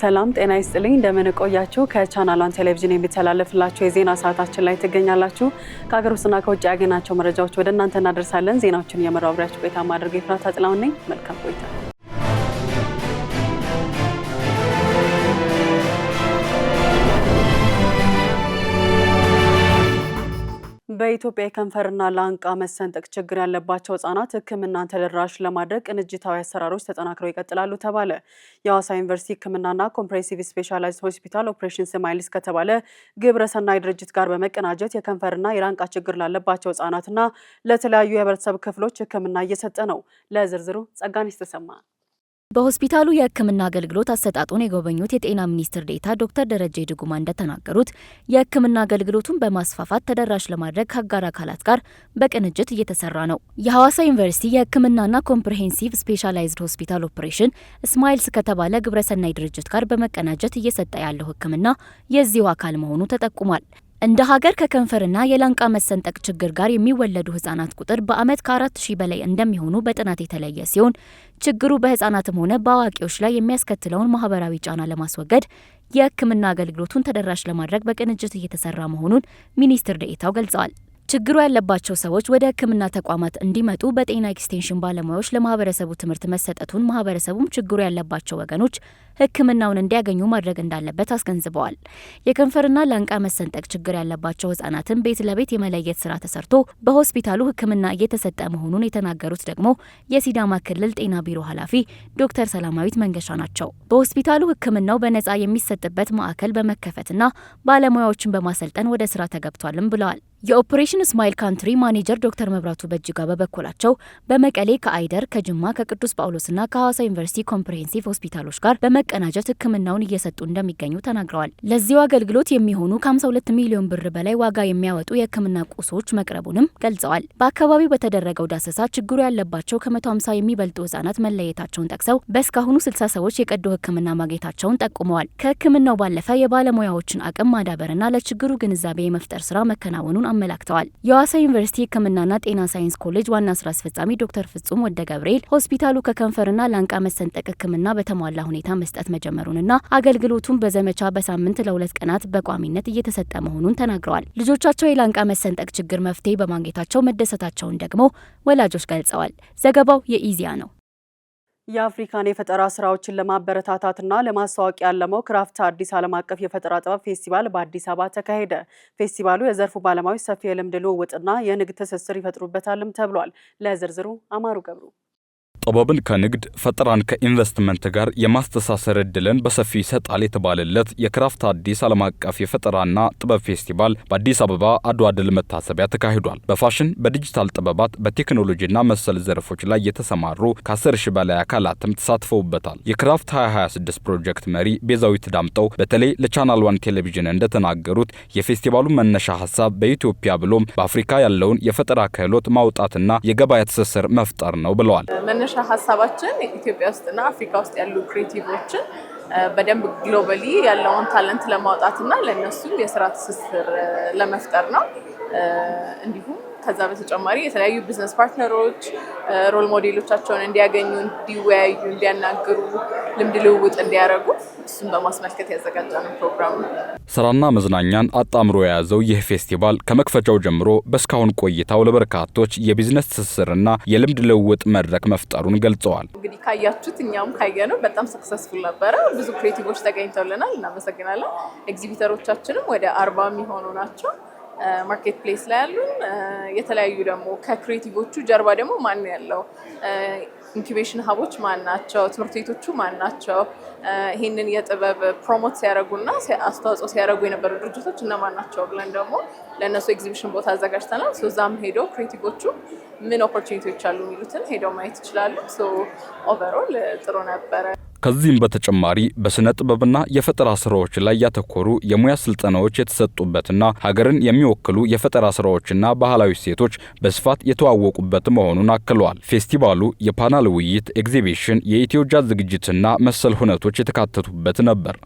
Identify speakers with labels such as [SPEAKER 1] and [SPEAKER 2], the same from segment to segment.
[SPEAKER 1] ሰላም ጤና ይስጥልኝ እንደምን ቆያችሁ ከቻናሏን ቴሌቪዥን የሚተላለፍላችሁ የዜና ሰዓታችን ላይ ትገኛላችሁ ከሀገር ውስጥና ከውጭ ያገኘናቸው መረጃዎች ወደ እናንተ እናደርሳለን ዜናዎችን እየመራው አብራችሁ ቆይታ ማድረግ ይፍራታ ጥላውን ነኝ መልካም ቆይታ በኢትዮጵያ የከንፈርና ላንቃ መሰንጠቅ ችግር ያለባቸው ህጻናት ህክምናን ተደራሽ ለማድረግ ቅንጅታዊ አሰራሮች ተጠናክረው ይቀጥላሉ ተባለ። የሐዋሳ ዩኒቨርሲቲ ህክምናና ኮምፕሬሄንሲቭ ስፔሻላይዝድ ሆስፒታል ኦፕሬሽን ስማይልስ ከተባለ ግብረሰናይ ድርጅት ጋር በመቀናጀት የከንፈርና የላንቃ ችግር ላለባቸው ህጻናትና ለተለያዩ የህብረተሰብ ክፍሎች ህክምና እየሰጠ ነው። ለዝርዝሩ ጸጋነሽ ተሰማ
[SPEAKER 2] በሆስፒታሉ የህክምና አገልግሎት አሰጣጡን የጎበኙት የጤና ሚኒስትር ዴኤታ ዶክተር ደረጀ ድጉማ እንደተናገሩት የህክምና አገልግሎቱን በማስፋፋት ተደራሽ ለማድረግ ከአጋር አካላት ጋር በቅንጅት እየተሰራ ነው። የሐዋሳ ዩኒቨርሲቲ የህክምናና ኮምፕሬሄንሲቭ ስፔሻላይዝድ ሆስፒታል ኦፕሬሽን ስማይልስ ከተባለ ግብረሰናይ ድርጅት ጋር በመቀናጀት እየሰጠ ያለው ህክምና የዚሁ አካል መሆኑ ተጠቁሟል። እንደ ሀገር ከከንፈርና የላንቃ መሰንጠቅ ችግር ጋር የሚወለዱ ህጻናት ቁጥር በአመት ከ4000 በላይ እንደሚሆኑ በጥናት የተለየ ሲሆን ችግሩ በህጻናትም ሆነ በአዋቂዎች ላይ የሚያስከትለውን ማህበራዊ ጫና ለማስወገድ የህክምና አገልግሎቱን ተደራሽ ለማድረግ በቅንጅት እየተሰራ መሆኑን ሚኒስትር ዴኤታው ገልጸዋል። ችግሩ ያለባቸው ሰዎች ወደ ህክምና ተቋማት እንዲመጡ በጤና ኤክስቴንሽን ባለሙያዎች ለማህበረሰቡ ትምህርት መሰጠቱን ማህበረሰቡም ችግሩ ያለባቸው ወገኖች ህክምናውን እንዲያገኙ ማድረግ እንዳለበት አስገንዝበዋል። የከንፈርና ላንቃ መሰንጠቅ ችግር ያለባቸው ህጻናትን ቤት ለቤት የመለየት ስራ ተሰርቶ በሆስፒታሉ ህክምና እየተሰጠ መሆኑን የተናገሩት ደግሞ የሲዳማ ክልል ጤና ቢሮ ኃላፊ ዶክተር ሰላማዊት መንገሻ ናቸው። በሆስፒታሉ ህክምናው በነጻ የሚሰጥበት ማዕከል በመከፈትና ባለሙያዎችን በማሰልጠን ወደ ስራ ተገብቷልም ብለዋል። የኦፕሬሽን ስማይል ካንትሪ ማኔጀር ዶክተር መብራቱ በጅጋ በበኩላቸው በመቀሌ ከአይደር ከጅማ ከቅዱስ ጳውሎስና ከሐዋሳ ዩኒቨርሲቲ ኮምፕሬሄንሲቭ ሆስፒታሎች ጋር በመቀናጀት ህክምናውን እየሰጡ እንደሚገኙ ተናግረዋል። ለዚሁ አገልግሎት የሚሆኑ ከ52 ሚሊዮን ብር በላይ ዋጋ የሚያወጡ የህክምና ቁሶች መቅረቡንም ገልጸዋል። በአካባቢው በተደረገው ዳሰሳ ችግሩ ያለባቸው ከ150 የሚበልጡ ህጻናት መለየታቸውን ጠቅሰው በእስካሁኑ 60 ሰዎች የቀዶ ህክምና ማግኘታቸውን ጠቁመዋል። ከህክምናው ባለፈ የባለሙያዎችን አቅም ማዳበርና ለችግሩ ግንዛቤ የመፍጠር ስራ መከናወኑን አመላክተዋል። የሐዋሳ ዩኒቨርሲቲ ህክምናና ጤና ሳይንስ ኮሌጅ ዋና ስራ አስፈጻሚ ዶክተር ፍጹም ወደ ገብርኤል ሆስፒታሉ ከከንፈርና ላንቃ መሰንጠቅ ህክምና በተሟላ ሁኔታ መስጠት መጀመሩንና አገልግሎቱን በዘመቻ በሳምንት ለ2 ቀናት በቋሚነት እየተሰጠ መሆኑን ተናግረዋል። ልጆቻቸው የላንቃ መሰንጠቅ ችግር መፍትሄ በማግኘታቸው መደሰታቸውን ደግሞ ወላጆች ገልጸዋል። ዘገባው የኢዚያ ነው።
[SPEAKER 1] የአፍሪካን የፈጠራ ስራዎችን ለማበረታታትና ለማስተዋወቅ ያለመው ክራፍት አዲስ ዓለም አቀፍ የፈጠራ ጥበብ ፌስቲቫል በአዲስ አበባ ተካሄደ። ፌስቲቫሉ የዘርፉ ባለሙያዎች ሰፊ የልምድ ልውውጥና የንግድ ትስስር ይፈጥሩበታልም ተብሏል። ለዝርዝሩ አማሩ ገብሩ
[SPEAKER 3] ጥበብን ከንግድ ፈጠራን ከኢንቨስትመንት ጋር የማስተሳሰር እድልን በሰፊ ይሰጣል የተባለለት የክራፍት አዲስ ዓለም አቀፍ የፈጠራና ጥበብ ፌስቲቫል በአዲስ አበባ አድዋ ድል መታሰቢያ ተካሂዷል። በፋሽን፣ በዲጂታል ጥበባት፣ በቴክኖሎጂና መሰል ዘርፎች ላይ የተሰማሩ ከ10,000 በላይ አካላትም ተሳትፈውበታል። የክራፍት 2026 ፕሮጀክት መሪ ቤዛዊት ዳምጠው በተለይ ለቻናል ዋን ቴሌቪዥን እንደተናገሩት የፌስቲቫሉ መነሻ ሀሳብ በኢትዮጵያ ብሎም በአፍሪካ ያለውን የፈጠራ ክህሎት ማውጣትና የገበያ ትስስር መፍጠር ነው ብለዋል።
[SPEAKER 4] ሀሳባችን ኢትዮጵያ ውስጥና አፍሪካ ውስጥ ያሉ ክሬቲቮችን በደንብ ግሎባሊ ያለውን ታለንት ለማውጣትና ለነሱ የስራ ትስስር ለመፍጠር ነው። እንዲሁም ከዛ በተጨማሪ የተለያዩ ቢዝነስ ፓርትነሮች ሮል ሞዴሎቻቸውን እንዲያገኙ፣ እንዲወያዩ፣ እንዲያናግሩ፣ ልምድ ልውውጥ እንዲያደርጉ እሱን በማስመልከት ያዘጋጀነው ፕሮግራም ነው።
[SPEAKER 3] ስራና መዝናኛን አጣምሮ የያዘው ይህ ፌስቲቫል ከመክፈቻው ጀምሮ በስካሁን ቆይታው ለበርካቶች የቢዝነስ ትስስርና የልምድ ልውውጥ መድረክ መፍጠሩን ገልጸዋል።
[SPEAKER 4] እንግዲህ ካያችሁት እኛም ካየነው በጣም ሰክሰስፉል ነበረ። ብዙ ክሬቲቮች ተገኝተውልናል፣ እናመሰግናለን። ኤግዚቢተሮቻችንም ወደ 40 የሚሆኑ ናቸው። ማርኬት ፕሌስ ላይ ያሉን የተለያዩ ደግሞ ከክሬቲቮቹ ጀርባ ደግሞ ማን ያለው ኢንኩቤሽን ሀቦች ማን ናቸው፣ ትምህርት ቤቶቹ ማን ናቸው፣ ይህንን የጥበብ ፕሮሞት ሲያደርጉና አስተዋጽኦ ሲያደርጉ የነበሩ ድርጅቶች እነማን ናቸው ብለን ደግሞ ለእነሱ ኤግዚቢሽን ቦታ አዘጋጅተናል። ዛም ሄደው ክሬቲቮቹ ምን ኦፖርቹኒቲዎች አሉ የሚሉትን ሄደው ማየት ይችላሉ። ኦቨርኦል ጥሩ ነበረ።
[SPEAKER 3] ከዚህም በተጨማሪ በስነ ጥበብና የፈጠራ ስራዎች ላይ ያተኮሩ የሙያ ስልጠናዎች የተሰጡበትና ሀገርን የሚወክሉ የፈጠራ ስራዎችና ባህላዊ እሴቶች በስፋት የተዋወቁበት መሆኑን አክለዋል። ፌስቲቫሉ የፓናል ውይይት፣ ኤግዚቢሽን፣ የኢትዮ ጃዝ ዝግጅትና መሰል ሁነቶች የተካተቱበት ነበር።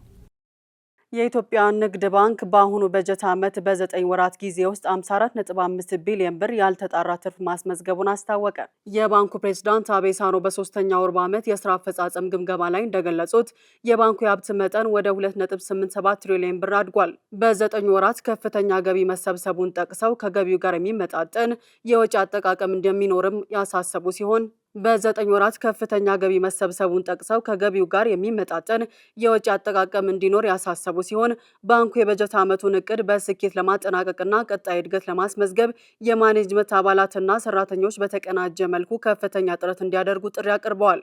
[SPEAKER 1] የኢትዮጵያ ንግድ ባንክ በአሁኑ በጀት ዓመት በ9 ወራት ጊዜ ውስጥ 54.5 ቢሊዮን ብር ያልተጣራ ትርፍ ማስመዝገቡን አስታወቀ። የባንኩ ፕሬዝዳንት አቤ ሳኖ በ3ኛው ሩብ ዓመት የስራ አፈጻጸም ግምገማ ላይ እንደገለጹት የባንኩ የሀብት መጠን ወደ 2.87 ትሪሊዮን ብር አድጓል። በ9 ወራት ከፍተኛ ገቢ መሰብሰቡን ጠቅሰው ከገቢው ጋር የሚመጣጠን የወጪ አጠቃቀም እንደሚኖርም ያሳሰቡ ሲሆን በ9 ወራት ከፍተኛ ገቢ መሰብሰቡን ጠቅሰው ከገቢው ጋር የሚመጣጠን የወጪ አጠቃቀም እንዲኖር ያሳሰቡ ሲሆን ባንኩ የበጀት ዓመቱን እቅድ በስኬት ለማጠናቀቅና ቀጣይ እድገት ለማስመዝገብ የማኔጅመንት አባላትና ሰራተኞች በተቀናጀ መልኩ ከፍተኛ ጥረት እንዲያደርጉ ጥሪ አቅርበዋል።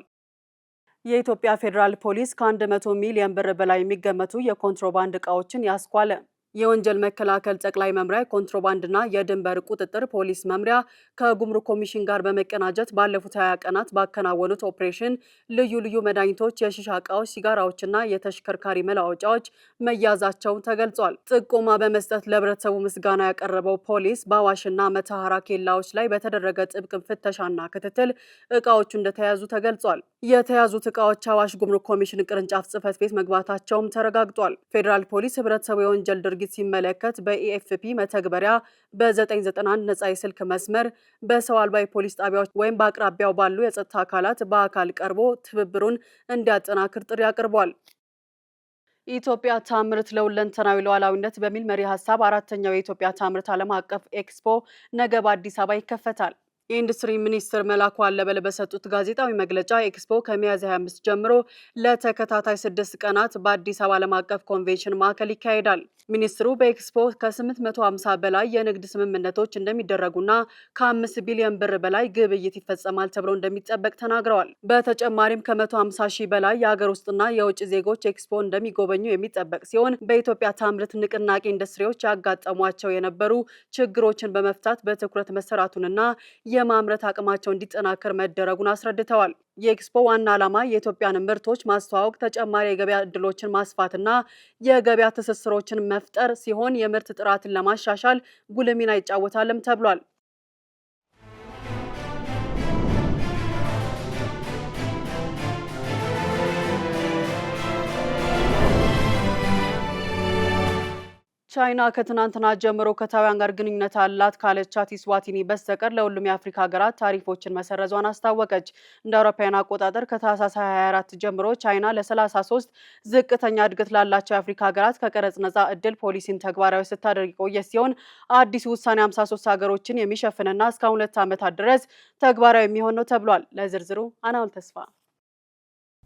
[SPEAKER 1] የኢትዮጵያ ፌዴራል ፖሊስ ከ100 ሚሊዮን ብር በላይ የሚገመቱ የኮንትሮባንድ ዕቃዎችን ያስኳለ። የወንጀል መከላከል ጠቅላይ መምሪያ ኮንትሮባንድና የድንበር ቁጥጥር ፖሊስ መምሪያ ከጉምሩክ ኮሚሽን ጋር በመቀናጀት ባለፉት 20 ቀናት ባከናወኑት ኦፕሬሽን ልዩ ልዩ መድኃኒቶች፣ የሺሻ ዕቃዎች፣ ሲጋራዎችና የተሽከርካሪ መለዋወጫዎች መያዛቸውን ተገልጿል። ጥቆማ በመስጠት ለህብረተሰቡ ምስጋና ያቀረበው ፖሊስ በአዋሽና መተሐራ ኬላዎች ላይ በተደረገ ጥብቅ ፍተሻና ክትትል ዕቃዎቹ እንደተያዙ ተገልጿል። የተያዙት ዕቃዎች አዋሽ ጉምሩክ ኮሚሽን ቅርንጫፍ ጽሕፈት ቤት መግባታቸውም ተረጋግጧል። ፌዴራል ፖሊስ ህብረተሰቡ የወንጀል ድርጊት ሲመለከት በኢኤፍፒ መተግበሪያ በ991 ነጻ የስልክ መስመር በሰው አልባ የፖሊስ ጣቢያዎች ወይም በአቅራቢያው ባሉ የጸጥታ አካላት በአካል ቀርቦ ትብብሩን እንዲያጠናክር ጥሪ አቅርቧል። ኢትዮጵያ ታምርት ለሁለንተናዊ ሉዓላዊነት በሚል መሪ ሀሳብ 4ኛው የኢትዮጵያ ታምርት ዓለም አቀፍ ኤክስፖ ነገ በአዲስ አበባ ይከፈታል። የኢንዱስትሪ ሚኒስትር መላኩ አለበል በሰጡት ጋዜጣዊ መግለጫ ኤክስፖ ከሚያዝያ 25 ጀምሮ ለተከታታይ 6 ቀናት በአዲስ አበባ ዓለም አቀፍ ኮንቬንሽን ማዕከል ይካሄዳል። ሚኒስትሩ በኤክስፖ ከ850 በላይ የንግድ ስምምነቶች እንደሚደረጉና ከ5 ቢሊዮን ብር በላይ ግብይት ይፈጸማል ተብሎ እንደሚጠበቅ ተናግረዋል። በተጨማሪም ከ150 ሺህ በላይ የሀገር ውስጥና የውጭ ዜጎች ኤክስፖ እንደሚጎበኙ የሚጠበቅ ሲሆን በኢትዮጵያ ታምርት ንቅናቄ ኢንዱስትሪዎች ያጋጠሟቸው የነበሩ ችግሮችን በመፍታት በትኩረት መሰራቱንና የማምረት አቅማቸው እንዲጠናከር መደረጉን አስረድተዋል። የኤክስፖ ዋና ዓላማ የኢትዮጵያን ምርቶች ማስተዋወቅ፣ ተጨማሪ የገበያ ዕድሎችን ማስፋትና የገበያ ትስስሮችን መፍጠር ሲሆን የምርት ጥራትን ለማሻሻል ጉልህ ሚና ይጫወታልም ተብሏል። ቻይና ከትናንትና ጀምሮ ከታይዋን ጋር ግንኙነት አላት ካለቻት ኢስዋቲኒ በስተቀር ለሁሉም የአፍሪካ ሀገራት ታሪፎችን መሰረዟን አስታወቀች። እንደ አውሮፓውያን አቆጣጠር ከታህሳስ 24 ጀምሮ ቻይና ለ33 ዝቅተኛ እድገት ላላቸው የአፍሪካ ሀገራት ከቀረጽ ነጻ እድል ፖሊሲን ተግባራዊ ስታደርግ የቆየ ሲሆን አዲሱ ውሳኔ 53 ሀገሮችን የሚሸፍንና እስከ 2 ዓመታት ድረስ ተግባራዊ የሚሆን ነው ተብሏል። ለዝርዝሩ አናውል ተስፋ።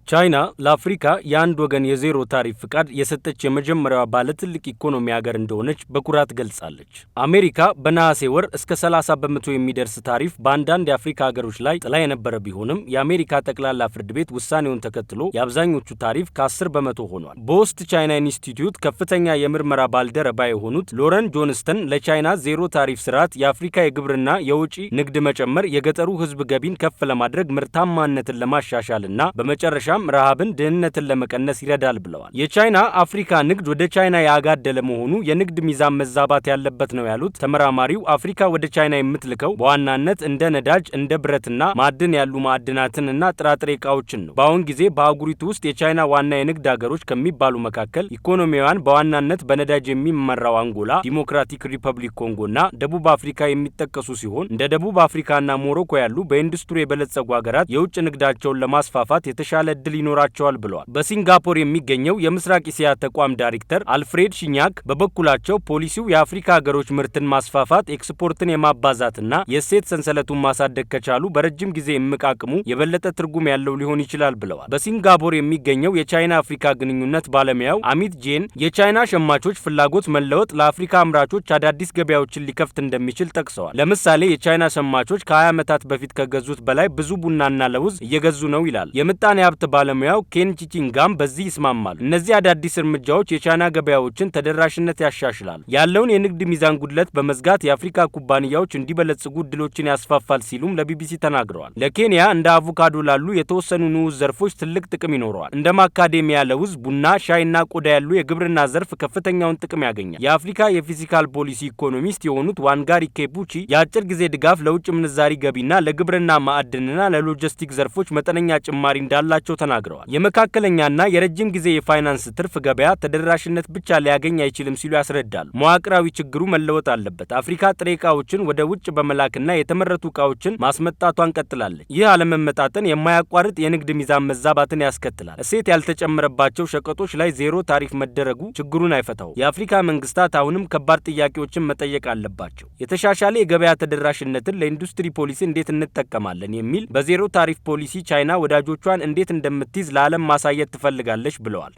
[SPEAKER 5] ቻይና ለአፍሪካ የአንድ ወገን የዜሮ ታሪፍ ፍቃድ የሰጠች የመጀመሪያዋ ባለ ትልቅ ኢኮኖሚ ሀገር እንደሆነች በኩራት ገልጻለች። አሜሪካ በነሐሴ ወር እስከ 30 በመቶ የሚደርስ ታሪፍ በአንዳንድ የአፍሪካ ሀገሮች ላይ ጥላ የነበረ ቢሆንም የአሜሪካ ጠቅላላ ፍርድ ቤት ውሳኔውን ተከትሎ የአብዛኞቹ ታሪፍ ከ10 በመቶ ሆኗል። በውስጥ ቻይና ኢንስቲትዩት ከፍተኛ የምርመራ ባልደረባ የሆኑት ሎረን ጆንስተን ለቻይና ዜሮ ታሪፍ ስርዓት የአፍሪካ የግብርና የውጭ ንግድ መጨመር የገጠሩ ሕዝብ ገቢን ከፍ ለማድረግ ምርታማነትን ለማሻሻልና በመጨረሻ ረሃብን፣ ድህነትን ለመቀነስ ይረዳል ብለዋል። የቻይና አፍሪካ ንግድ ወደ ቻይና ያጋደለ መሆኑ የንግድ ሚዛን መዛባት ያለበት ነው ያሉት ተመራማሪው አፍሪካ ወደ ቻይና የምትልከው በዋናነት እንደ ነዳጅ፣ እንደ ብረትና ማዕድን ያሉ ማዕድናትንና ጥራጥሬ ዕቃዎችን ነው። በአሁን ጊዜ በአህጉሪቱ ውስጥ የቻይና ዋና የንግድ ሀገሮች ከሚባሉ መካከል ኢኮኖሚዋን በዋናነት በነዳጅ የሚመራው አንጎላ፣ ዲሞክራቲክ ሪፐብሊክ ኮንጎና ደቡብ አፍሪካ የሚጠቀሱ ሲሆን እንደ ደቡብ አፍሪካና ሞሮኮ ያሉ በኢንዱስትሪ የበለጸጉ ሀገራት የውጭ ንግዳቸውን ለማስፋፋት የተሻለ እድል ይኖራቸዋል ብለዋል። በሲንጋፖር የሚገኘው የምስራቅ እስያ ተቋም ዳይሬክተር አልፍሬድ ሺኛክ በበኩላቸው ፖሊሲው የአፍሪካ ሀገሮች ምርትን ማስፋፋት፣ ኤክስፖርትን የማባዛትና የእሴት ሰንሰለቱን ማሳደግ ከቻሉ በረጅም ጊዜ የሚቃቅሙ የበለጠ ትርጉም ያለው ሊሆን ይችላል ብለዋል። በሲንጋፖር የሚገኘው የቻይና አፍሪካ ግንኙነት ባለሙያው አሚት ጄን የቻይና ሸማቾች ፍላጎት መለወጥ ለአፍሪካ አምራቾች አዳዲስ ገበያዎችን ሊከፍት እንደሚችል ጠቅሰዋል። ለምሳሌ የቻይና ሸማቾች ከ20 ዓመታት በፊት ከገዙት በላይ ብዙ ቡናና ለውዝ እየገዙ ነው ይላል። የምጣኔ ሀብት ባለሙያው ኬን ቺቺንጋም በዚህ ይስማማሉ። እነዚህ አዳዲስ እርምጃዎች የቻይና ገበያዎችን ተደራሽነት ያሻሽላል፣ ያለውን የንግድ ሚዛን ጉድለት በመዝጋት የአፍሪካ ኩባንያዎች እንዲበለጽጉ እድሎችን ያስፋፋል ሲሉም ለቢቢሲ ተናግረዋል። ለኬንያ እንደ አቮካዶ ላሉ የተወሰኑ ንዑስ ዘርፎች ትልቅ ጥቅም ይኖረዋል። እንደ ማካዴሚያ ለውዝ፣ ቡና፣ ሻይና ቆዳ ያሉ የግብርና ዘርፍ ከፍተኛውን ጥቅም ያገኛል። የአፍሪካ የፊዚካል ፖሊሲ ኢኮኖሚስት የሆኑት ዋንጋሪ ኬቡቺ የአጭር ጊዜ ድጋፍ ለውጭ ምንዛሪ ገቢና ለግብርና ማዕድንና ለሎጂስቲክ ዘርፎች መጠነኛ ጭማሪ እንዳላቸው ተናግረዋል። የመካከለኛና የረጅም ጊዜ የፋይናንስ ትርፍ ገበያ ተደራሽነት ብቻ ሊያገኝ አይችልም ሲሉ ያስረዳሉ። መዋቅራዊ ችግሩ መለወጥ አለበት። አፍሪካ ጥሬ ዕቃዎችን ወደ ውጭ በመላክና የተመረቱ ዕቃዎችን ማስመጣቷን ቀጥላለች። ይህ አለመመጣጠን የማያቋርጥ የንግድ ሚዛን መዛባትን ያስከትላል። እሴት ያልተጨመረባቸው ሸቀጦች ላይ ዜሮ ታሪፍ መደረጉ ችግሩን አይፈታው። የአፍሪካ መንግስታት አሁንም ከባድ ጥያቄዎችን መጠየቅ አለባቸው። የተሻሻለ የገበያ ተደራሽነትን ለኢንዱስትሪ ፖሊሲ እንዴት እንጠቀማለን የሚል በዜሮ ታሪፍ ፖሊሲ ቻይና ወዳጆቿን እንዴት እንደምትይዝ ለዓለም ማሳየት ትፈልጋለች ብለዋል።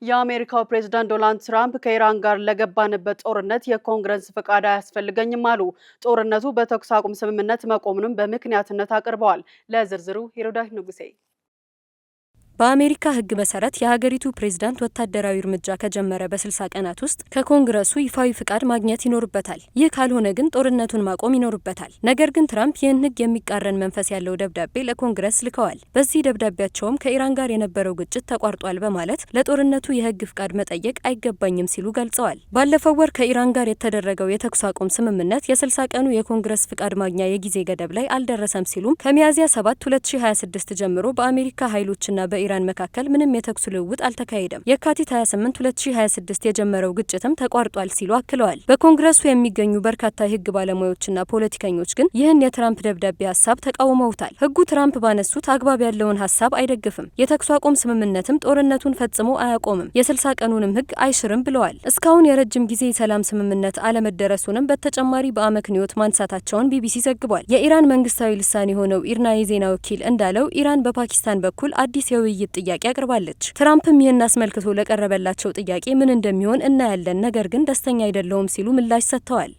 [SPEAKER 1] የአሜሪካው ፕሬዝዳንት ዶናልድ ትራምፕ ከኢራን ጋር ለገባንበት ጦርነት የኮንግረስ ፈቃድ አያስፈልገኝም አሉ። ጦርነቱ በተኩስ አቁም ስምምነት መቆሙንም በምክንያትነት አቅርበዋል። ለዝርዝሩ ሄሮዳይ ንጉሴ።
[SPEAKER 6] በአሜሪካ ሕግ መሰረት የሀገሪቱ ፕሬዝዳንት ወታደራዊ እርምጃ ከጀመረ በ60 ቀናት ውስጥ ከኮንግረሱ ይፋዊ ፍቃድ ማግኘት ይኖርበታል። ይህ ካልሆነ ግን ጦርነቱን ማቆም ይኖርበታል። ነገር ግን ትራምፕ ይህን ሕግ የሚቃረን መንፈስ ያለው ደብዳቤ ለኮንግረስ ልከዋል። በዚህ ደብዳቤያቸውም ከኢራን ጋር የነበረው ግጭት ተቋርጧል በማለት ለጦርነቱ የሕግ ፍቃድ መጠየቅ አይገባኝም ሲሉ ገልጸዋል። ባለፈው ወር ከኢራን ጋር የተደረገው የተኩስ አቁም ስምምነት የ60 ቀኑ የኮንግረስ ፍቃድ ማግኛ የጊዜ ገደብ ላይ አልደረሰም ሲሉም ከሚያዝያ 7 2026 ጀምሮ በአሜሪካ ኃይሎችና በኢራን መካከል ምንም የተኩስ ልውውጥ አልተካሄደም። የካቲት 28 2026 የጀመረው ግጭትም ተቋርጧል ሲሉ አክለዋል። በኮንግረሱ የሚገኙ በርካታ የህግ ባለሙያዎችና ፖለቲከኞች ግን ይህን የትራምፕ ደብዳቤ ሀሳብ ተቃውመውታል። ህጉ ትራምፕ ባነሱት አግባብ ያለውን ሀሳብ አይደግፍም። የተኩስ አቁም ስምምነትም ጦርነቱን ፈጽሞ አያቆምም፣ የ60 ቀኑንም ህግ አይሽርም ብለዋል። እስካሁን የረጅም ጊዜ የሰላም ስምምነት አለመደረሱንም በተጨማሪ በአመክንዮት ማንሳታቸውን ቢቢሲ ዘግቧል። የኢራን መንግስታዊ ልሳን የሆነው ኢርና የዜና ወኪል እንዳለው ኢራን በፓኪስታን በኩል አዲስ የውይይት ጥያቄ አቅርባለች። ትራምፕም ይህን አስመልክቶ ለቀረበላቸው ጥያቄ ምን እንደሚሆን እናያለን፣ ነገር ግን ደስተኛ አይደለሁም ሲሉ ምላሽ ሰጥተዋል።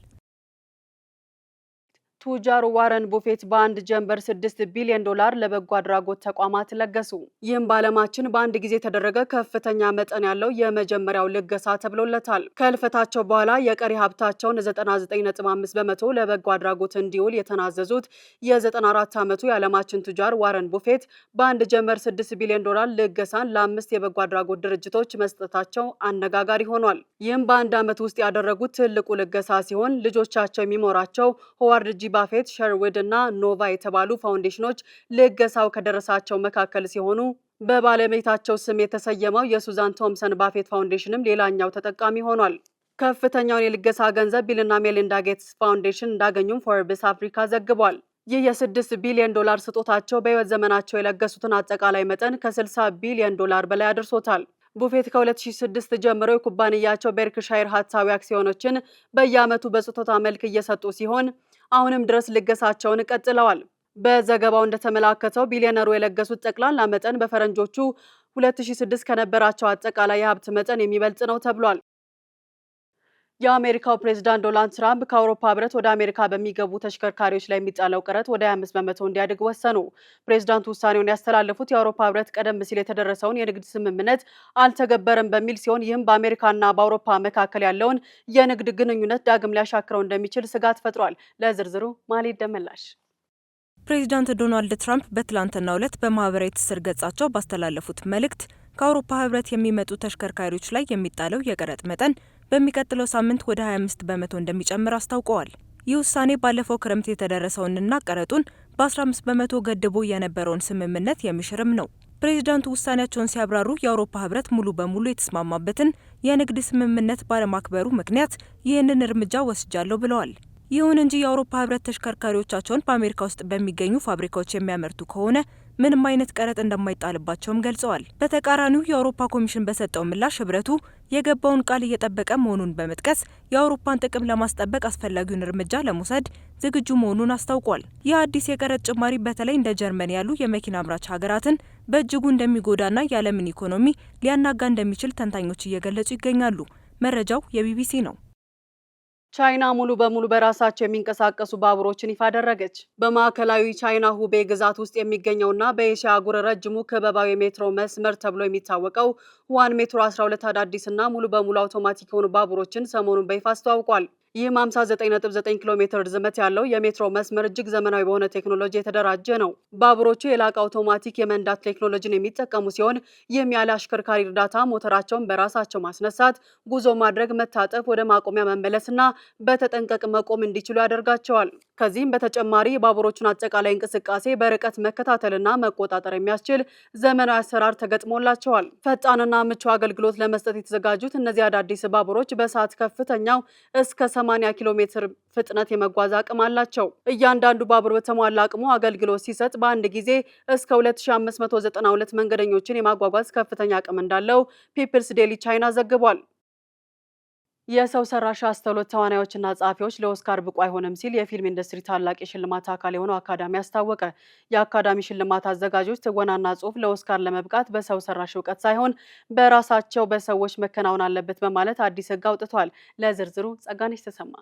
[SPEAKER 1] ቱጃሩ ዋረን ቡፌት በአንድ ጀንበር $6 ቢሊዮን ለበጎ አድራጎት ተቋማት ለገሱ። ይህም በዓለማችን በአንድ ጊዜ የተደረገ ከፍተኛ መጠን ያለው የመጀመሪያው ልገሳ ተብሎለታል። ከህልፈታቸው በኋላ የቀሪ ሀብታቸውን 99.5 በመቶ ለበጎ አድራጎት እንዲውል የተናዘዙት የ94 ዓመቱ የዓለማችን ቱጃር ዋረን ቡፌት በአንድ ጀንበር $6 ቢሊዮን ልገሳን ለ5 የበጎ አድራጎት ድርጅቶች መስጠታቸው አነጋጋሪ ሆኗል። ይህም በአንድ ዓመት ውስጥ ያደረጉት ትልቁ ልገሳ ሲሆን ልጆቻቸው የሚሞራቸው ሆዋርድ ጂ ባፌት፣ ሸርውድ እና ኖቫ የተባሉ ፋውንዴሽኖች ልገሳው ከደረሳቸው መካከል ሲሆኑ በባለቤታቸው ስም የተሰየመው የሱዛን ቶምሰን ባፌት ፋውንዴሽንም ሌላኛው ተጠቃሚ ሆኗል። ከፍተኛውን የልገሳ ገንዘብ ቢልና ሜሊንዳ ጌትስ ፋውንዴሽን እንዳገኙም ፎርብስ አፍሪካ ዘግቧል። ይህ የ$6 ቢሊዮን ስጦታቸው በህይወት ዘመናቸው የለገሱትን አጠቃላይ መጠን ከ$60 ቢሊዮን በላይ አድርሶታል። ቡፌት ከ2006 ጀምሮ የኩባንያቸው ቤርክሻየር ሀታዊ አክሲዮኖችን በየዓመቱ በስጦታ መልክ እየሰጡ ሲሆን አሁንም ድረስ ልገሳቸውን ቀጥለዋል። በዘገባው እንደተመላከተው ቢሊዮነሩ የለገሱት ጠቅላላ መጠን በፈረንጆቹ 2006 ከነበራቸው አጠቃላይ የሀብት መጠን የሚበልጥ ነው ተብሏል። የአሜሪካው ፕሬዝዳንት ዶናልድ ትራምፕ ከአውሮፓ ህብረት ወደ አሜሪካ በሚገቡ ተሽከርካሪዎች ላይ የሚጣለው ቀረጥ ወደ 25 በመቶ እንዲያድግ ወሰኑ። ፕሬዝዳንቱ ውሳኔውን ያስተላለፉት የአውሮፓ ህብረት ቀደም ሲል የተደረሰውን የንግድ ስምምነት አልተገበረም በሚል ሲሆን ይህም በአሜሪካና በአውሮፓ መካከል ያለውን የንግድ ግንኙነት ዳግም ሊያሻክረው እንደሚችል ስጋት ፈጥሯል። ለዝርዝሩ ማሊድ ደመላሽ።
[SPEAKER 6] ፕሬዝዳንት ዶናልድ ትራምፕ በትላንትናው ዕለት በማህበራዊ ትስስር ገጻቸው ባስተላለፉት መልእክት ከአውሮፓ ህብረት የሚመጡ ተሽከርካሪዎች ላይ የሚጣለው የቀረጥ መጠን በሚቀጥለው ሳምንት ወደ 25 በመቶ እንደሚጨምር አስታውቀዋል። ይህ ውሳኔ ባለፈው ክረምት የተደረሰውንና ቀረጡን በ15 በመቶ ገድቦ የነበረውን ስምምነት የሚሽርም ነው። ፕሬዝዳንቱ ውሳኔያቸውን ሲያብራሩ የአውሮፓ ህብረት ሙሉ በሙሉ የተስማማበትን የንግድ ስምምነት ባለማክበሩ ምክንያት ይህንን እርምጃ ወስጃለሁ ብለዋል። ይሁን እንጂ የአውሮፓ ህብረት ተሽከርካሪዎቻቸውን በአሜሪካ ውስጥ በሚገኙ ፋብሪካዎች የሚያመርቱ ከሆነ ምንም አይነት ቀረጥ እንደማይጣልባቸውም ገልጸዋል። በተቃራኒው የአውሮፓ ኮሚሽን በሰጠው ምላሽ ህብረቱ የገባውን ቃል እየጠበቀ መሆኑን በመጥቀስ የአውሮፓን ጥቅም ለማስጠበቅ አስፈላጊውን እርምጃ ለመውሰድ ዝግጁ መሆኑን አስታውቋል። ይህ አዲስ የቀረጥ ጭማሪ በተለይ እንደ ጀርመን ያሉ የመኪና አምራች ሀገራትን በእጅጉ እንደሚጎዳና የዓለምን ኢኮኖሚ ሊያናጋ እንደሚችል ተንታኞች እየገለጹ ይገኛሉ። መረጃው የቢቢሲ ነው።
[SPEAKER 1] ቻይና ሙሉ በሙሉ በራሳቸው የሚንቀሳቀሱ ባቡሮችን ይፋ አደረገች። በማዕከላዊ ቻይና ሁቤ ግዛት ውስጥ የሚገኘውና በኤሽያ አህጉር ረጅሙ ክበባዊ ሜትሮ መስመር ተብሎ የሚታወቀው ዋን ሜትሮ 12 አዳዲስና ሙሉ በሙሉ አውቶማቲክ የሆኑ ባቡሮችን ሰሞኑን በይፋ አስተዋውቋል። ይህም 59.9 ኪሎ ሜትር ርዝመት ያለው የሜትሮ መስመር እጅግ ዘመናዊ በሆነ ቴክኖሎጂ የተደራጀ ነው። ባቡሮቹ የላቀ አውቶማቲክ የመንዳት ቴክኖሎጂን የሚጠቀሙ ሲሆን ይህም ያለ አሽከርካሪ እርዳታ ሞተራቸውን በራሳቸው ማስነሳት፣ ጉዞ ማድረግ፣ መታጠፍ፣ ወደ ማቆሚያ መመለስና በተጠንቀቅ መቆም እንዲችሉ ያደርጋቸዋል። ከዚህም በተጨማሪ የባቡሮችን አጠቃላይ እንቅስቃሴ በርቀት መከታተልና መቆጣጠር የሚያስችል ዘመናዊ አሰራር ተገጥሞላቸዋል። ፈጣንና ምቹ አገልግሎት ለመስጠት የተዘጋጁት እነዚህ አዳዲስ ባቡሮች በሰዓት ከፍተኛው እስከ 80 ኪሎ ሜትር ፍጥነት የመጓዝ አቅም አላቸው። እያንዳንዱ ባቡር በተሟላ አቅሙ አገልግሎት ሲሰጥ በአንድ ጊዜ እስከ 2592 መንገደኞችን የማጓጓዝ ከፍተኛ አቅም እንዳለው ፒፕልስ ዴይሊ ቻይና ዘግቧል። የሰው ሰራሽ አስተውሎት ተዋናዮችና ጸሐፊዎች ለኦስካር ብቁ አይሆንም ሲል የፊልም ኢንዱስትሪ ታላቅ የሽልማት አካል የሆነው አካዳሚ አስታወቀ። የአካዳሚ ሽልማት አዘጋጆች ትወናና ጽሑፍ ለኦስካር ለመብቃት በሰው ሰራሽ እውቀት ሳይሆን በራሳቸው በሰዎች መከናወን አለበት በማለት አዲስ ሕግ አውጥቷል። ለዝርዝሩ ጸጋነሽ ተሰማ።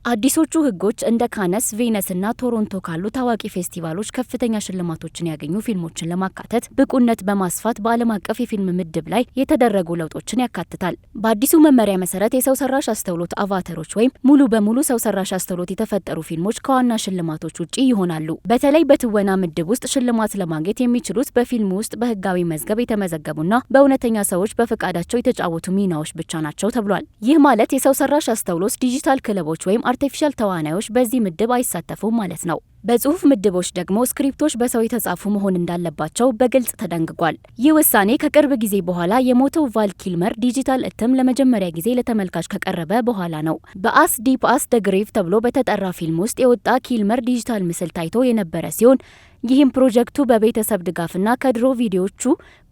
[SPEAKER 2] አዲሶቹ ህጎች እንደ ካነስ፣ ቬነስ እና ቶሮንቶ ካሉ ታዋቂ ፌስቲቫሎች ከፍተኛ ሽልማቶችን ያገኙ ፊልሞችን ለማካተት ብቁነት በማስፋት በዓለም አቀፍ የፊልም ምድብ ላይ የተደረጉ ለውጦችን ያካትታል። በአዲሱ መመሪያ መሰረት የሰው ሰራሽ አስተውሎት አቫተሮች ወይም ሙሉ በሙሉ ሰው ሰራሽ አስተውሎት የተፈጠሩ ፊልሞች ከዋና ሽልማቶች ውጪ ይሆናሉ። በተለይ በትወና ምድብ ውስጥ ሽልማት ለማግኘት የሚችሉት በፊልሙ ውስጥ በህጋዊ መዝገብ የተመዘገቡና በእውነተኛ ሰዎች በፈቃዳቸው የተጫወቱ ሚናዎች ብቻ ናቸው ተብሏል። ይህ ማለት የሰው ሰራሽ አስተውሎት ዲጂታል ክለቦች ወይም አርቲፊሻል ተዋናዮች በዚህ ምድብ አይሳተፉም ማለት ነው። በጽሁፍ ምድቦች ደግሞ ስክሪፕቶች በሰው የተጻፉ መሆን እንዳለባቸው በግልጽ ተደንግጓል። ይህ ውሳኔ ከቅርብ ጊዜ በኋላ የሞተው ቫል ኪልመር ዲጂታል እትም ለመጀመሪያ ጊዜ ለተመልካች ከቀረበ በኋላ ነው። በአስ ዲፕ አስ ደ ግሬቭ ተብሎ በተጠራ ፊልም ውስጥ የወጣ ኪልመር ዲጂታል ምስል ታይቶ የነበረ ሲሆን ይህም ፕሮጀክቱ በቤተሰብ ድጋፍና ከድሮ ቪዲዮዎቹ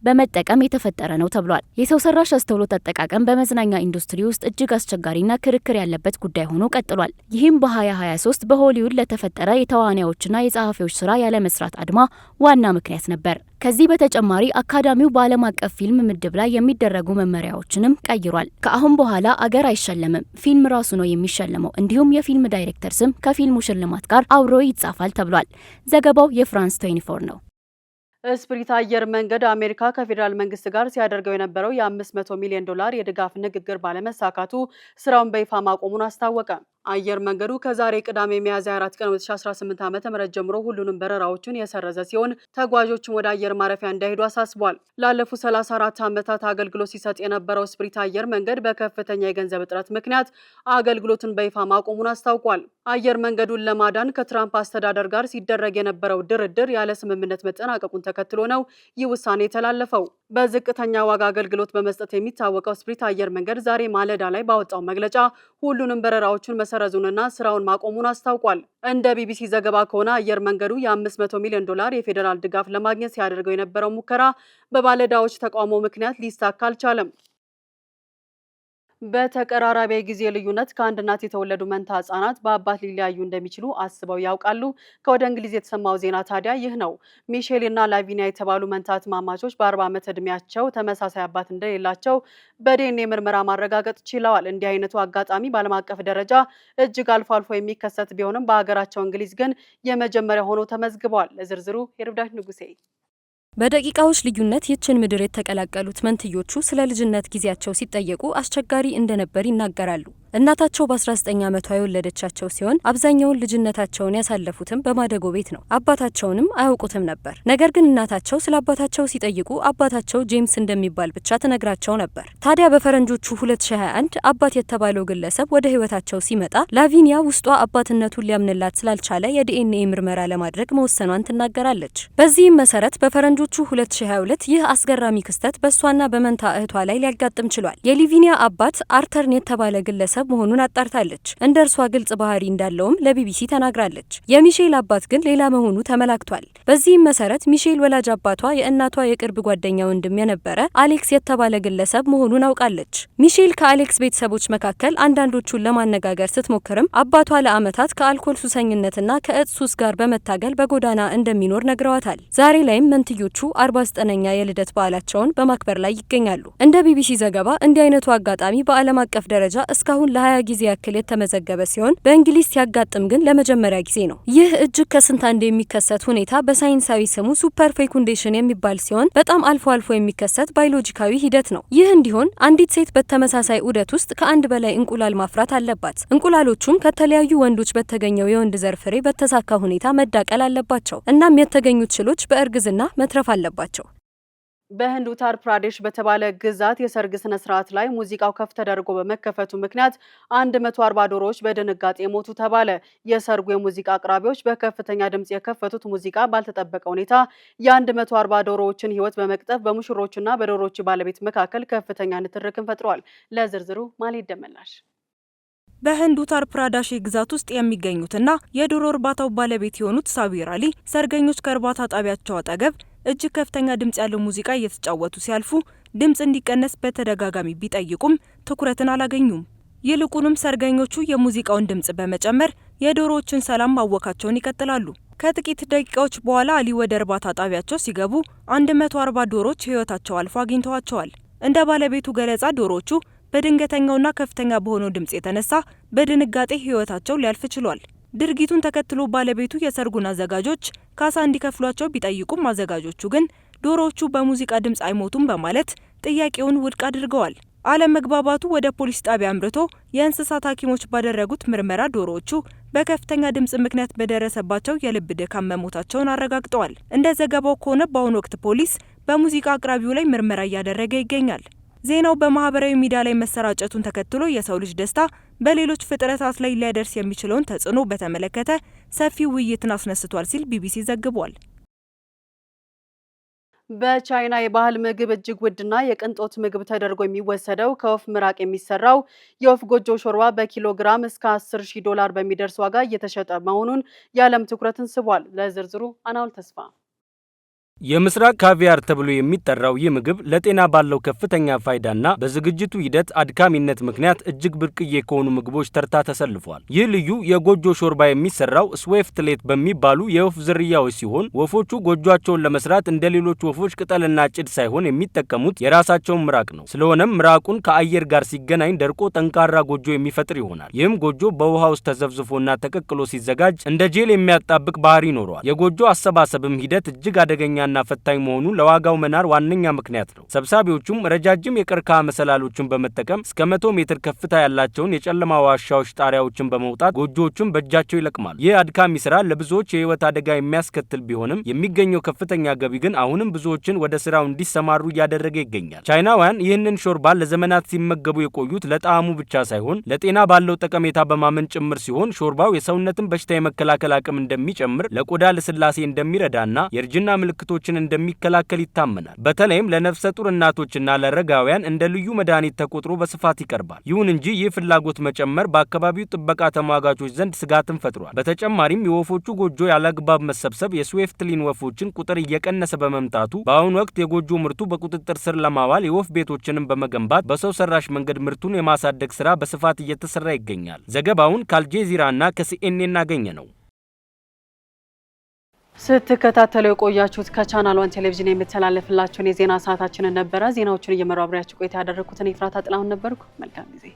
[SPEAKER 2] በመጠቀም የተፈጠረ ነው ተብሏል። የሰው ሰራሽ አስተውሎት አጠቃቀም በመዝናኛ ኢንዱስትሪ ውስጥ እጅግ አስቸጋሪና ክርክር ያለበት ጉዳይ ሆኖ ቀጥሏል። ይህም በ2023 በሆሊውድ ለተፈጠረ የተዋናዮችና የጸሐፊዎች ስራ ያለመስራት አድማ ዋና ምክንያት ነበር። ከዚህ በተጨማሪ አካዳሚው በዓለም አቀፍ ፊልም ምድብ ላይ የሚደረጉ መመሪያዎችንም ቀይሯል። ከአሁን በኋላ አገር አይሸለምም፣ ፊልም ራሱ ነው የሚሸለመው። እንዲሁም የፊልም ዳይሬክተር ስም ከፊልሙ ሽልማት ጋር አብሮ ይጻፋል ተብሏል። ዘገባው የፍራንስ 24 ነው።
[SPEAKER 1] ስፕሪት አየር መንገድ አሜሪካ ከፌዴራል መንግስት ጋር ሲያደርገው የነበረው የ500 ሚሊዮን ዶላር የድጋፍ ንግግር ባለመሳካቱ ስራውን በይፋ ማቆሙን አስታወቀ። አየር መንገዱ ከዛሬ ቅዳሜ ሚያዝያ 4 ቀን 2018 ዓ.ም ጀምሮ ሁሉንም በረራዎችን የሰረዘ ሲሆን ተጓዦችን ወደ አየር ማረፊያ እንዳይሄዱ አሳስቧል። ላለፉት 34 ዓመታት አገልግሎት ሲሰጥ የነበረው ስፕሪት አየር መንገድ በከፍተኛ የገንዘብ እጥረት ምክንያት አገልግሎትን በይፋ ማቆሙን አስታውቋል። አየር መንገዱን ለማዳን ከትራምፕ አስተዳደር ጋር ሲደረግ የነበረው ድርድር ያለ ስምምነት መጠናቀቁን ተከትሎ ነው ይህ ውሳኔ የተላለፈው። በዝቅተኛ ዋጋ አገልግሎት በመስጠት የሚታወቀው ስፕሪት አየር መንገድ ዛሬ ማለዳ ላይ ባወጣው መግለጫ ሁሉንም በረራዎችን መሰረዙንና ስራውን ማቆሙን አስታውቋል። እንደ ቢቢሲ ዘገባ ከሆነ አየር መንገዱ የ500 ሚሊዮን ዶላር የፌዴራል ድጋፍ ለማግኘት ሲያደርገው የነበረው ሙከራ በባለዕዳዎች ተቃውሞ ምክንያት ሊሳካ አልቻለም። በተቀራራቢ ጊዜ ልዩነት ከአንድ እናት የተወለዱ መንታ ህጻናት በአባት ሊለያዩ እንደሚችሉ አስበው ያውቃሉ? ከወደ እንግሊዝ የተሰማው ዜና ታዲያ ይህ ነው። ሚሼል እና ላቪኒያ የተባሉ መንታ እህትማማቾች በ40 ዓመት ዕድሜያቸው ተመሳሳይ አባት እንደሌላቸው በዲኤንኤ ምርመራ ማረጋገጥ ችለዋል። እንዲህ አይነቱ አጋጣሚ በዓለም አቀፍ ደረጃ እጅግ አልፎ አልፎ የሚከሰት ቢሆንም በሀገራቸው እንግሊዝ ግን የመጀመሪያ ሆኖ ተመዝግቧል። ለዝርዝሩ ሄርብዳት ንጉሴ።
[SPEAKER 6] በደቂቃዎች ልዩነት ይችን ምድር የተቀላቀሉት መንትዮቹ ስለ ልጅነት ጊዜያቸው ሲጠየቁ አስቸጋሪ እንደነበር ይናገራሉ። እናታቸው በ19 ዓመቷ የወለደቻቸው ሲሆን አብዛኛውን ልጅነታቸውን ያሳለፉትም በማደጎ ቤት ነው። አባታቸውንም አያውቁትም ነበር። ነገር ግን እናታቸው ስለ አባታቸው ሲጠይቁ አባታቸው ጄምስ እንደሚባል ብቻ ትነግራቸው ነበር። ታዲያ በፈረንጆቹ 2021 አባት የተባለው ግለሰብ ወደ ህይወታቸው ሲመጣ ላቪኒያ ውስጧ አባትነቱን ሊያምንላት ስላልቻለ የዲኤንኤ ምርመራ ለማድረግ መወሰኗን ትናገራለች። በዚህም መሰረት በፈረንጆቹ 2022 ይህ አስገራሚ ክስተት በእሷና በመንታ እህቷ ላይ ሊያጋጥም ችሏል። የሊቪኒያ አባት አርተርን የተባለ ግለሰብ መሆኑን አጣርታለች። እንደ እርሷ ግልጽ ባህሪ እንዳለውም ለቢቢሲ ተናግራለች። የሚሼል አባት ግን ሌላ መሆኑ ተመላክቷል። በዚህም መሰረት ሚሼል ወላጅ አባቷ የእናቷ የቅርብ ጓደኛ ወንድም የነበረ አሌክስ የተባለ ግለሰብ መሆኑን አውቃለች። ሚሼል ከአሌክስ ቤተሰቦች መካከል አንዳንዶቹን ለማነጋገር ስትሞክርም አባቷ ለዓመታት ከአልኮል ሱሰኝነትና ከእጽ ሱስ ጋር በመታገል በጎዳና እንደሚኖር ነግረዋታል። ዛሬ ላይም መንትዮቹ 49ኛ የልደት በዓላቸውን በማክበር ላይ ይገኛሉ። እንደ ቢቢሲ ዘገባ እንዲህ አይነቱ አጋጣሚ በዓለም አቀፍ ደረጃ እስካሁን ለ20 ጊዜ ያክል የተመዘገበ ሲሆን በእንግሊዝ ሲያጋጥም ግን ለመጀመሪያ ጊዜ ነው። ይህ እጅግ ከስንት አንድ የሚከሰት ሁኔታ በሳይንሳዊ ስሙ ሱፐር ፌኩንዴሽን የሚባል ሲሆን በጣም አልፎ አልፎ የሚከሰት ባዮሎጂካዊ ሂደት ነው። ይህ እንዲሆን አንዲት ሴት በተመሳሳይ ዑደት ውስጥ ከአንድ በላይ እንቁላል ማፍራት አለባት። እንቁላሎቹም ከተለያዩ ወንዶች በተገኘው የወንድ ዘር ፍሬ በተሳካ ሁኔታ መዳቀል አለባቸው። እናም የተገኙት ሽሎች በእርግዝና መትረፍ አለባቸው።
[SPEAKER 1] በህንድ ኡታር ፕራዴሽ በተባለ ግዛት የሰርግ ስነ ስርዓት ላይ ሙዚቃው ከፍ ተደርጎ በመከፈቱ ምክንያት 140 ዶሮዎች በድንጋጤ ሞቱ ተባለ። የሰርጉ የሙዚቃ አቅራቢዎች በከፍተኛ ድምጽ የከፈቱት ሙዚቃ ባልተጠበቀ ሁኔታ የ140 ዶሮዎችን ህይወት በመቅጠፍ በሙሽሮችና በዶሮዎቹ ባለቤት መካከል ከፍተኛ ንትርክን ፈጥሯል። ለዝርዝሩ ማለት ደመላሽ
[SPEAKER 7] በህንድ ኡታር ፕራዴሽ ግዛት ውስጥ የሚገኙትና የዶሮ እርባታው ባለቤት የሆኑት ሳቢር አሊ ሰርገኞች ከእርባታ ጣቢያቸው አጠገብ እጅግ ከፍተኛ ድምጽ ያለው ሙዚቃ እየተጫወቱ ሲያልፉ ድምጽ እንዲቀነስ በተደጋጋሚ ቢጠይቁም ትኩረትን አላገኙም። ይልቁንም ሰርገኞቹ የሙዚቃውን ድምጽ በመጨመር የዶሮዎችን ሰላም ማወካቸውን ይቀጥላሉ። ከጥቂት ደቂቃዎች በኋላ አሊ ወደ እርባታ ጣቢያቸው ሲገቡ 140 ዶሮዎች ህይወታቸው አልፎ አግኝተዋቸዋል። እንደ ባለቤቱ ገለጻ ዶሮዎቹ በድንገተኛውና ከፍተኛ በሆነው ድምጽ የተነሳ በድንጋጤ ህይወታቸው ሊያልፍ ችሏል። ድርጊቱን ተከትሎ ባለቤቱ የሰርጉን አዘጋጆች ካሳ እንዲከፍሏቸው ቢጠይቁም አዘጋጆቹ ግን ዶሮዎቹ በሙዚቃ ድምጽ አይሞቱም በማለት ጥያቄውን ውድቅ አድርገዋል። አለመግባባቱ ወደ ፖሊስ ጣቢያ አምርቶ የእንስሳት ሐኪሞች ባደረጉት ምርመራ ዶሮዎቹ በከፍተኛ ድምጽ ምክንያት በደረሰባቸው የልብ ድካም መሞታቸውን አረጋግጠዋል። እንደ ዘገባው ከሆነ በአሁኑ ወቅት ፖሊስ በሙዚቃ አቅራቢው ላይ ምርመራ እያደረገ ይገኛል። ዜናው በማህበራዊ ሚዲያ ላይ መሰራጨቱን ተከትሎ የሰው ልጅ ደስታ በሌሎች ፍጥረታት ላይ ሊያደርስ የሚችለውን ተጽዕኖ በተመለከተ ሰፊ ውይይትን አስነስቷል ሲል ቢቢሲ ዘግቧል።
[SPEAKER 1] በቻይና የባህል ምግብ እጅግ ውድና የቅንጦት ምግብ ተደርጎ የሚወሰደው ከወፍ ምራቅ የሚሰራው የወፍ ጎጆ ሾርባ በኪሎግራም እስከ $10,000 በሚደርስ ዋጋ እየተሸጠ መሆኑን የዓለም ትኩረትን ስቧል። ለዝርዝሩ አናውል ተስፋ
[SPEAKER 5] የምስራቅ ካቪያር ተብሎ የሚጠራው ይህ ምግብ ለጤና ባለው ከፍተኛ ፋይዳና በዝግጅቱ ሂደት አድካሚነት ምክንያት እጅግ ብርቅዬ ከሆኑ ምግቦች ተርታ ተሰልፏል። ይህ ልዩ የጎጆ ሾርባ የሚሰራው ስዌፍትሌት በሚባሉ የወፍ ዝርያዎች ሲሆን ወፎቹ ጎጆቸውን ለመስራት እንደ ሌሎች ወፎች ቅጠልና ጭድ ሳይሆን የሚጠቀሙት የራሳቸውን ምራቅ ነው። ስለሆነም ምራቁን ከአየር ጋር ሲገናኝ ደርቆ ጠንካራ ጎጆ የሚፈጥር ይሆናል። ይህም ጎጆ በውሃ ውስጥ ተዘፍዝፎና ተቀቅሎ ሲዘጋጅ እንደ ጄል የሚያጣብቅ ባህሪ ይኖረዋል። የጎጆ አሰባሰብም ሂደት እጅግ አደገኛ እና ፈታኝ መሆኑ ለዋጋው መናር ዋነኛ ምክንያት ነው። ሰብሳቢዎቹም ረጃጅም የቀርከሃ መሰላሎችን በመጠቀም እስከ 100 ሜትር ከፍታ ያላቸውን የጨለማ ዋሻዎች ጣሪያዎችን በመውጣት ጎጆዎችን በእጃቸው ይለቅማሉ። ይህ አድካሚ ስራ ለብዙዎች የህይወት አደጋ የሚያስከትል ቢሆንም የሚገኘው ከፍተኛ ገቢ ግን አሁንም ብዙዎችን ወደ ስራው እንዲሰማሩ እያደረገ ይገኛል። ቻይናውያን ይህንን ሾርባ ለዘመናት ሲመገቡ የቆዩት ለጣዕሙ ብቻ ሳይሆን ለጤና ባለው ጠቀሜታ በማመን ጭምር ሲሆን ሾርባው የሰውነትን በሽታ የመከላከል አቅም እንደሚጨምር፣ ለቆዳ ልስላሴ እንደሚረዳና የእርጅና ምልክቶችን እንደሚከላከል ይታመናል። በተለይም ለነፍሰ ጡር እናቶችና ለአረጋውያን እንደ ልዩ መድኃኒት ተቆጥሮ በስፋት ይቀርባል። ይሁን እንጂ ይህ ፍላጎት መጨመር በአካባቢው ጥበቃ ተሟጋቾች ዘንድ ስጋትን ፈጥሯል። በተጨማሪም የወፎቹ ጎጆ ያለአግባብ መሰብሰብ የስዌፍትሊን ወፎችን ቁጥር እየቀነሰ በመምጣቱ በአሁኑ ወቅት የጎጆ ምርቱ በቁጥጥር ስር ለማዋል የወፍ ቤቶችንም በመገንባት በሰው ሰራሽ መንገድ ምርቱን የማሳደግ ስራ በስፋት እየተሰራ ይገኛል። ዘገባውን ከአልጄዚራና ከሲኤንኤን ያገኘ ነው።
[SPEAKER 1] ስትከታተሉ የቆያችሁት ከቻናል 1 ቴሌቪዥን የሚተላለፍላችሁን የዜና ሰዓታችንን ነበረ። ዜናዎቹን እየመራው አብሬያችሁ ቆይታ ያደረኩት እኔ ፍራታ ጥላሁን ነበርኩ። መልካም ጊዜ